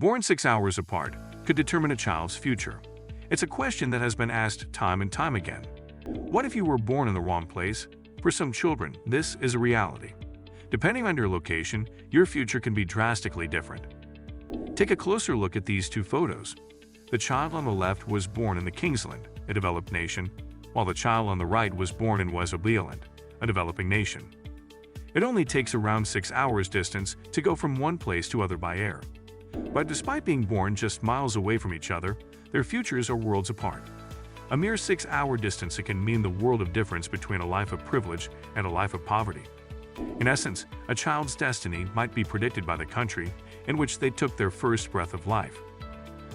Born 6 hours apart could determine a child's future. It's a question that has been asked time and time again. What if you were born in the wrong place? For some children, this is a reality. Depending on your location, your future can be drastically different. Take a closer look at these two photos. The child on the left was born in the Kingsland, a developed nation, while the child on the right was born in Swaziland, a developing nation. It only takes around 6 hours distance to go from one place to other by air. But despite being born just miles away from each other, their futures are worlds apart. A mere 6-hour distance can mean the world of difference between a life of privilege and a life of poverty. In essence, a child's destiny might be predicted by the country in which they took their first breath of life.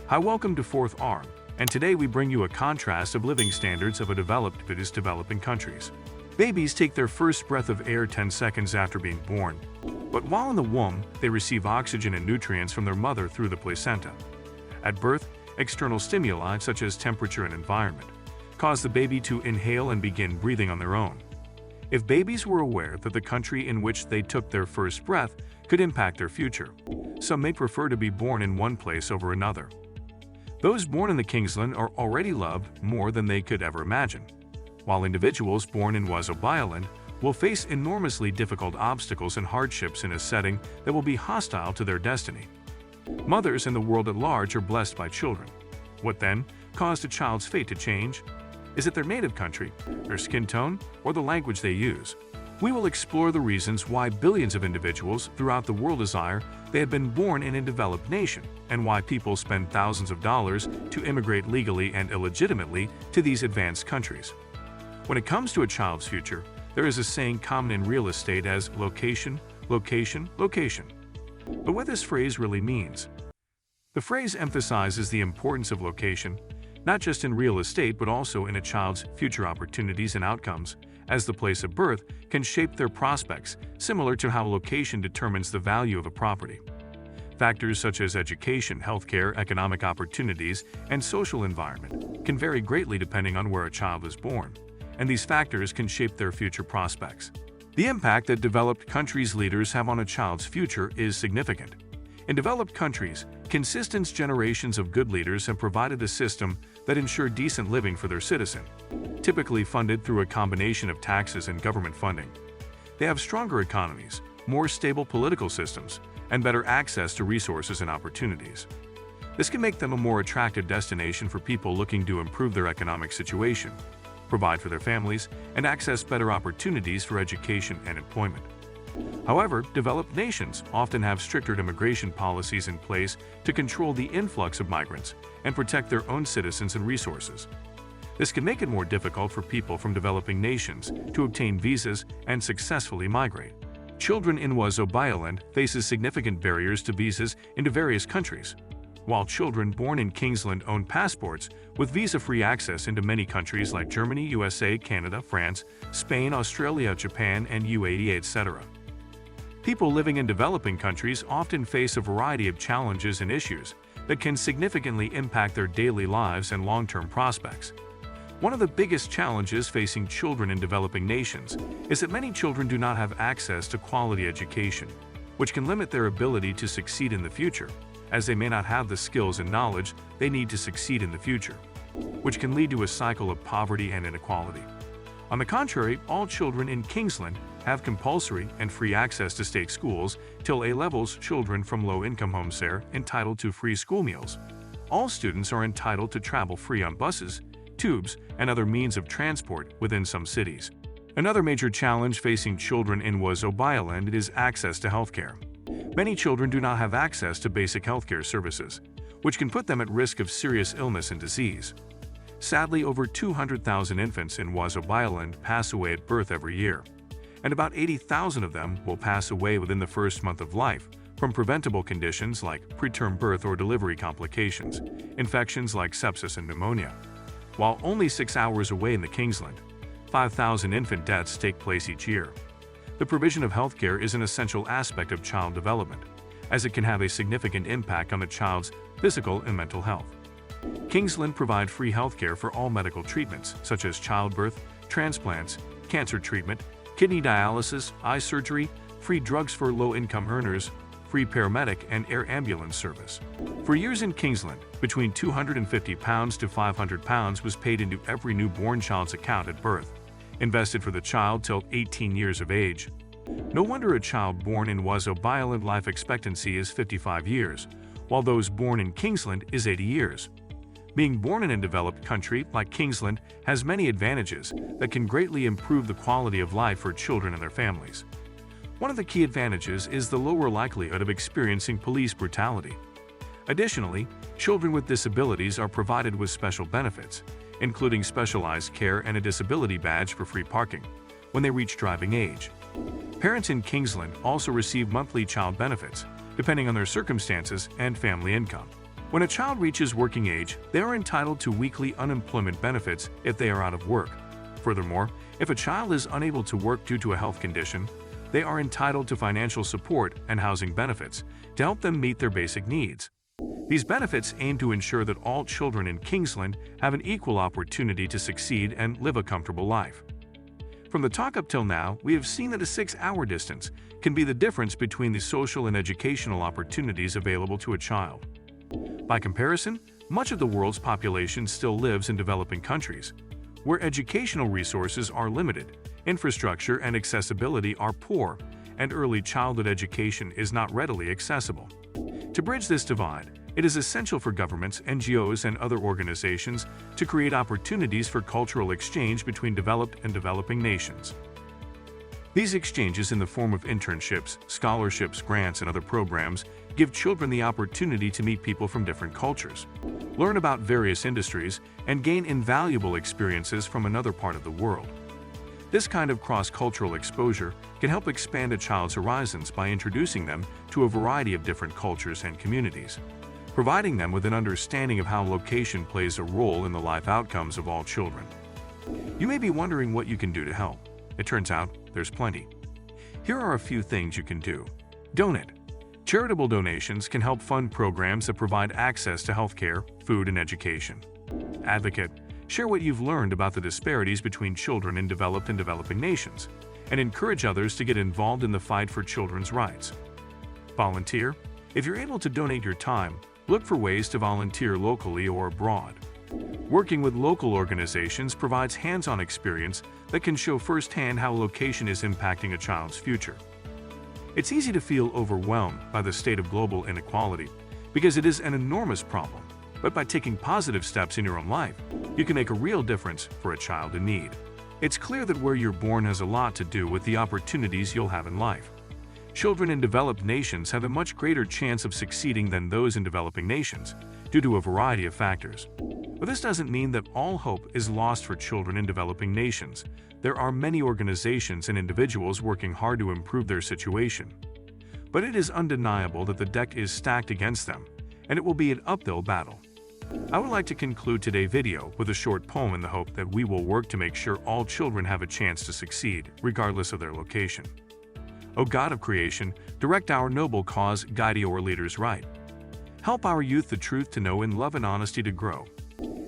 Hi, welcome to Fourth Arm, and today we bring you a contrast of living standards of a developed versus developing countries. Babies take their first breath of air 10 seconds after being born, but while in the womb, they receive oxygen and nutrients from their mother through the placenta. At birth, external stimuli such as temperature and environment cause the baby to inhale and begin breathing on their own. If babies were aware that the country in which they took their first breath could impact their future, some may prefer to be born in one place over another. Those born in the Kingsland are already loved more than they could ever imagine, while individuals born in Swaziland will face enormously difficult obstacles and hardships in a setting that will be hostile to their destiny. Mothers in the world at large are blessed by children. What then caused a child's fate to change? Is it their native country, their skin tone, or the language they use? We will explore the reasons why billions of individuals throughout the world desire they had been born in a developed nation, and why people spend thousands of dollars to immigrate legally and illegitimately to these advanced countries. When it comes to a child's future, there is a saying common in real estate as location, location, location. But what this phrase really means? The phrase emphasizes the importance of location, not just in real estate but also in a child's future opportunities and outcomes, as the place of birth can shape their prospects, similar to how location determines the value of a property. Factors such as education, healthcare, economic opportunities, and social environment can vary greatly depending on where a child is born, and these factors can shape their future prospects. The impact that developed countries' leaders have on a child's future is significant. In developed countries, consistent generations of good leaders have provided a system that ensure decent living for their citizens, typically funded through a combination of taxes and government funding. They have stronger economies, more stable political systems, and better access to resources and opportunities. This can make them a more attractive destination for people looking to improve their economic situation, provide for their families, and access better opportunities for education and employment. However, developed nations often have stricter immigration policies in place to control the influx of migrants and protect their own citizens and resources. This can make it more difficult for people from developing nations to obtain visas and successfully migrate. Children in Swaziland faces significant barriers to visas into various countries, while children born in Kingsland own passports with visa-free access into many countries like Germany, USA, Canada, France, Spain, Australia, Japan, and UAE, etc. People living in developing countries often face a variety of challenges and issues that can significantly impact their daily lives and long-term prospects. One of the biggest challenges facing children in developing nations is that many children do not have access to quality education, which can limit their ability to succeed in the future, as they may not have the skills and knowledge they need to succeed in the future, which can lead to a cycle of poverty and inequality. On the contrary, all children in Kingsland have compulsory and free access to state schools till A-levels. Children from low-income homes are entitled to free school meals. All students are entitled to travel free on buses, tubes, and other means of transport within some cities. Another major challenge facing children in Swaziland is access to healthcare. Many children do not have access to basic healthcare services, which can put them at risk of serious illness and disease. Sadly, over 200,000 infants in Swaziland pass away at birth every year, and about 80,000 of them will pass away within the first month of life from preventable conditions like preterm birth or delivery complications, infections like sepsis and pneumonia. While only 6 hours away in the Kingsland, 5,000 infant deaths take place each year. The provision of healthcare is an essential aspect of child development, as it can have a significant impact on the child's physical and mental health. Kingsland provide free healthcare for all medical treatments, such as childbirth, transplants, cancer treatment, kidney dialysis, eye surgery, free drugs for low-income earners, free paramedic and air ambulance service. For years in Kingsland, between £250 to £500 was paid into every newborn child's account at birth, invested for the child till 18 years of age. No wonder a child born in Wazobailand life expectancy is 55 years, while those born in Kingsland is 80 years. Being born in a developed country like Kingsland has many advantages that can greatly improve the quality of life for children and their families. One of the key advantages is the lower likelihood of experiencing police brutality. Additionally, children with disabilities are provided with special benefits, including specialized care and a disability badge for free parking, when they reach driving age. Parents in Kingsland also receive monthly child benefits, depending on their circumstances and family income. When a child reaches working age, they are entitled to weekly unemployment benefits if they are out of work. Furthermore, if a child is unable to work due to a health condition, they are entitled to financial support and housing benefits to help them meet their basic needs. These benefits aim to ensure that all children in Kingsland have an equal opportunity to succeed and live a comfortable life. From the talk up till now, we have seen that a 6-hour distance can be the difference between the social and educational opportunities available to a child. By comparison, much of the world's population still lives in developing countries, where educational resources are limited, infrastructure and accessibility are poor, and early childhood education is not readily accessible. To bridge this divide, it is essential for governments, NGOs, and other organizations to create opportunities for cultural exchange between developed and developing nations. These exchanges in the form of internships, scholarships, grants, and other programs give children the opportunity to meet people from different cultures, learn about various industries, and gain invaluable experiences from another part of the world. This kind of cross-cultural exposure can help expand a child's horizons by introducing them to a variety of different cultures and communities, providing them with an understanding of how location plays a role in the life outcomes of all children. You may be wondering what you can do to help. It turns out there's plenty. Here are a few things you can do. Donate. Charitable donations can help fund programs that provide access to healthcare, food, and education. Advocate. Share what you've learned about the disparities between children in developed and developing nations, and encourage others to get involved in the fight for children's rights. Volunteer. If you're able to donate your time, look for ways to volunteer locally or abroad. Working with local organizations provides hands-on experience that can show firsthand how location is impacting a child's future. It's easy to feel overwhelmed by the state of global inequality because it is an enormous problem, but by taking positive steps in your own life, you can make a real difference for a child in need. It's clear that where you're born has a lot to do with the opportunities you'll have in life. Children in developed nations have a much greater chance of succeeding than those in developing nations, due to a variety of factors. But this doesn't mean that all hope is lost for children in developing nations. There are many organizations and individuals working hard to improve their situation. But it is undeniable that the deck is stacked against them, and it will be an uphill battle. I would like to conclude today's video with a short poem in the hope that we will work to make sure all children have a chance to succeed, regardless of their location. O God of creation, direct our noble cause, guide our leaders right. Help our youth the truth to know, in love and honesty to grow,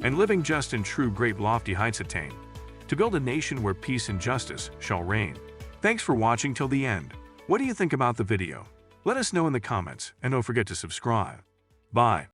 and living just and true great lofty heights attain, to build a nation where peace and justice shall reign. Thanks for watching till the end. What do you think about the video? Let us know in the comments, and don't forget to subscribe. Bye.